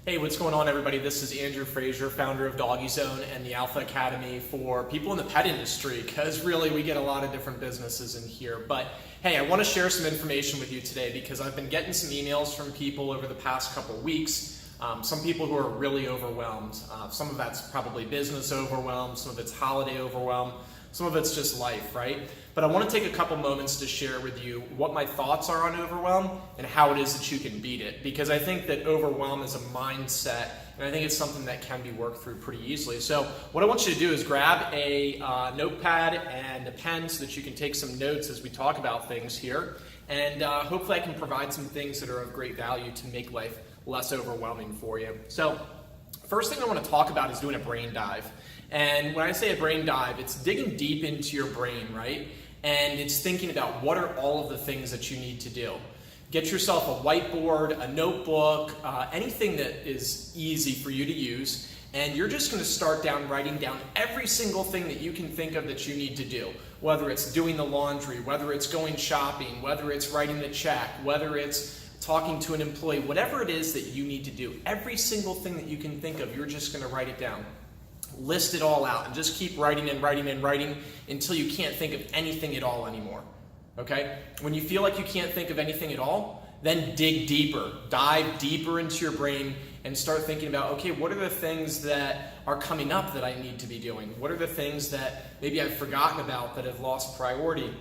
Hey, what's going on, everybody? This is Andrew Frazier, founder of Doggy Zone and the Alpha Academy for people in the pet industry, because really we get a lot of different businesses in here. But hey, I want to share some information with you today because I've been getting some emails from people over the past couple of weeks. Some people who are really overwhelmed. Some of that's probably business overwhelm, some of it's holiday overwhelm, some of it's just life, right? But I want to take a couple moments to share with you what my thoughts are on overwhelm and how it is that you can beat it. Because I think that overwhelm is a mindset, and I think it's something that can be worked through pretty easily. So what I want you to do is grab a notepad and a pen so that you can take some notes as we talk about things here. And hopefully I can provide some things that are of great value to make life less overwhelming for you. So first thing I want to talk about is doing a brain dive. And when I say a brain dive, it's digging deep into your brain, right? And it's thinking about what are all of the things that you need to do. Get yourself a whiteboard, a notebook, anything that is easy for you to use. And you're just going to start writing down every single thing that you can think of that you need to do. Whether it's doing the laundry, whether it's going shopping, whether it's writing the check, whether it's talking to an employee, whatever it is that you need to do. Every single thing that you can think of, you're just going to write it down. List it all out and just keep writing and writing and writing until you can't think of anything at all anymore. Okay? When you feel like you can't think of anything at all, then dig deeper. Dive deeper into your brain and start thinking about, okay, what are the things that are coming up that I need to be doing? What are the things that maybe I've forgotten about that have lost priority?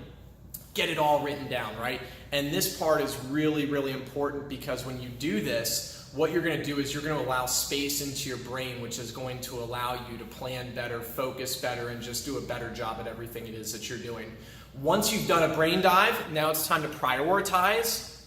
Get it all written down, right? And this part is really, really important because when you do this, what you're going to do is you're going to allow space into your brain, which is going to allow you to plan better, focus better, and just do a better job at everything it is that you're doing. Once you've done a brain dive, now it's time to prioritize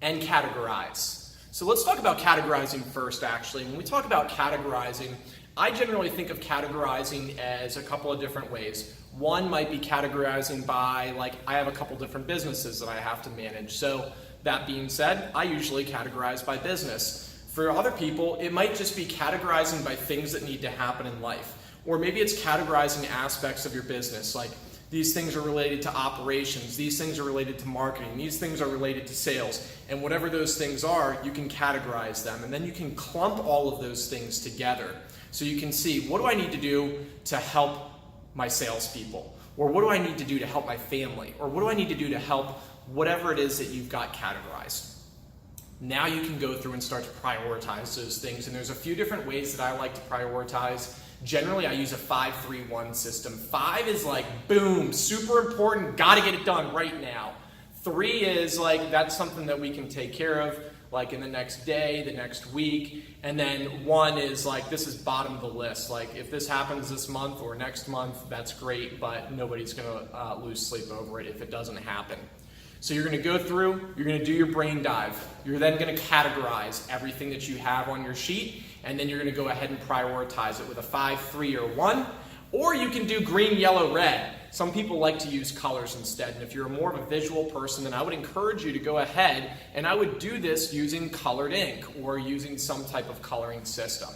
and categorize. So let's talk about categorizing first, actually. When we talk about categorizing, I generally think of categorizing as a couple of different ways. One might be categorizing by, like, I have a couple different businesses that I have to manage. So that being said, I usually categorize by business. For other people, it might just be categorizing by things that need to happen in life. Or maybe it's categorizing aspects of your business, like these things are related to operations, these things are related to marketing, these things are related to sales. And whatever those things are, you can categorize them. And then you can clump all of those things together. So you can see, what do I need to do to help my salespeople? Or what do I need to do to help my family? Or what do I need to do to help whatever it is that you've got categorized? Now you can go through and start to prioritize those things. And there's a few different ways that I like to prioritize. Generally, I use a 5-3-1 system. 5 is like, boom, super important, gotta get it done right now. 3 is like, that's something that we can take care of, like in the next day, the next week. And then 1 is like, this is bottom of the list. Like, if this happens this month or next month, that's great, but nobody's gonna lose sleep over it if it doesn't happen. So you're going to go through, you're going to do your brain dive. You're then going to categorize everything that you have on your sheet, and then you're going to go ahead and prioritize it with a 5, 3, or 1. Or you can do green, yellow, red. Some people like to use colors instead, and if you're more of a visual person, then I would encourage you to go ahead, and I would do this using colored ink or using some type of coloring system.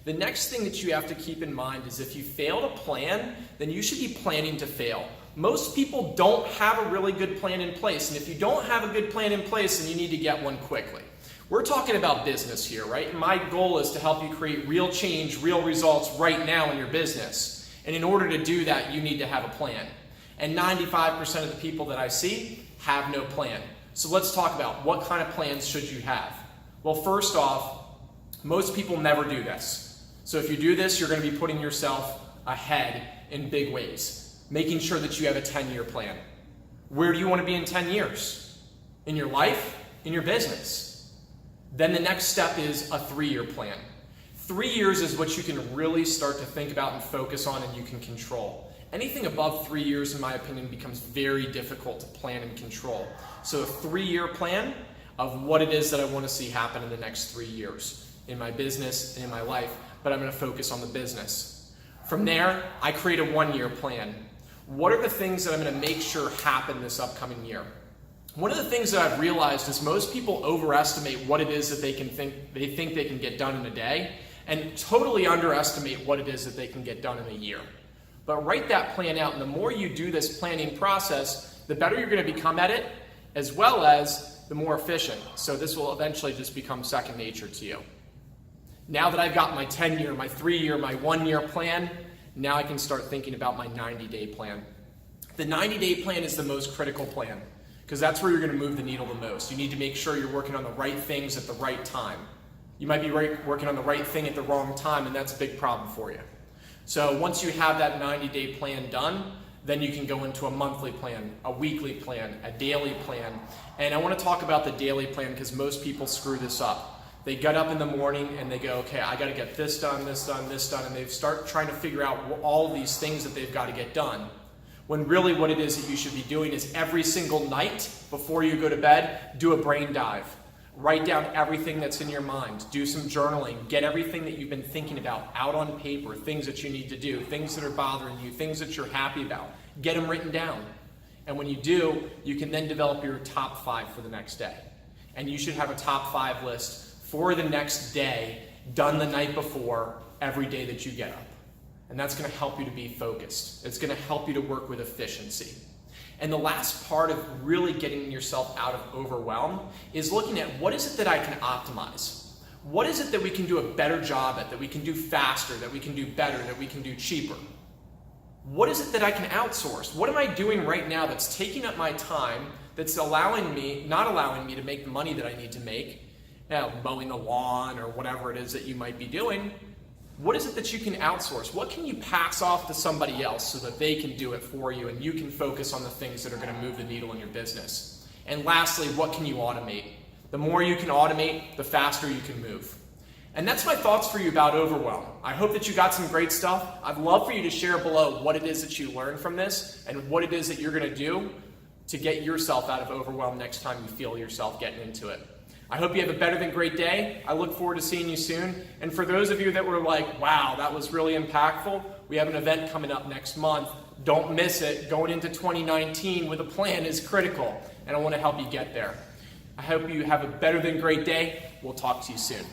The next thing that you have to keep in mind is if you fail to plan, then you should be planning to fail. Most people don't have a really good plan in place, and if you don't have a good plan in place, then you need to get one quickly. We're talking about business here, right? And my goal is to help you create real change, real results right now in your business. And in order to do that, you need to have a plan. And 95% of the people that I see have no plan. So let's talk about what kind of plans should you have. Well, first off, most people never do this. So if you do this, you're going to be putting yourself ahead in big ways. Making sure that you have a 10-year plan. Where do you want to be in 10 years? In your life? In your business? Then the next step is a 3-year plan. 3 years is what you can really start to think about and focus on and you can control. Anything above 3 years, in my opinion, becomes very difficult to plan and control. So a 3-year plan of what it is that I want to see happen in the next 3 years in my business and in my life, but I'm going to focus on the business. From there, I create a 1-year plan. What are the things that I'm going to make sure happen this upcoming year? One of the things that I've realized is most people overestimate what it is that they think they can get done in a day and totally underestimate what it is that they can get done in a year. But write that plan out, and the more you do this planning process, the better you're going to become at it, as well as the more efficient. So this will eventually just become second nature to you. Now that I've got my 10-year, my 3-year, my 1-year plan, now I can start thinking about my 90-day plan. The 90-day plan is the most critical plan because that's where you're going to move the needle the most. You need to make sure you're working on the right things at the right time. You might be working on the right thing at the wrong time, and that's a big problem for you. So once you have that 90-day plan done, then you can go into a monthly plan, a weekly plan, a daily plan. And I want to talk about the daily plan because most people screw this up. They get up in the morning and they go, okay, I got to get this done, this done, this done, and they start trying to figure out all of these things that they've got to get done. When really what it is that you should be doing is every single night before you go to bed, do a brain dive. Write down everything that's in your mind. Do some journaling. Get everything that you've been thinking about out on paper, things that you need to do, things that are bothering you, things that you're happy about. Get them written down. And when you do, you can then develop your top 5 for the next day. And you should have a top 5 list for the next day, done the night before, every day that you get up. And that's going to help you to be focused. It's going to help you to work with efficiency. And the last part of really getting yourself out of overwhelm is looking at what is it that I can optimize? What is it that we can do a better job at, that we can do faster, that we can do better, that we can do cheaper? What is it that I can outsource? What am I doing right now that's taking up my time, that's not allowing me to make the money that I need to make, mowing the lawn or whatever it is that you might be doing? What is it that you can outsource? What can you pass off to somebody else so that they can do it for you and you can focus on the things that are going to move the needle in your business? And lastly, what can you automate? The more you can automate, the faster you can move. And that's my thoughts for you about overwhelm. I hope that you got some great stuff. I'd love for you to share below what it is that you learned from this and what it is that you're going to do to get yourself out of overwhelm next time you feel yourself getting into it. I hope you have a better than great day. I look forward to seeing you soon. And for those of you that were like, wow, that was really impactful, we have an event coming up next month. Don't miss it. Going into 2019 with a plan is critical, and I want to help you get there. I hope you have a better than great day. We'll talk to you soon.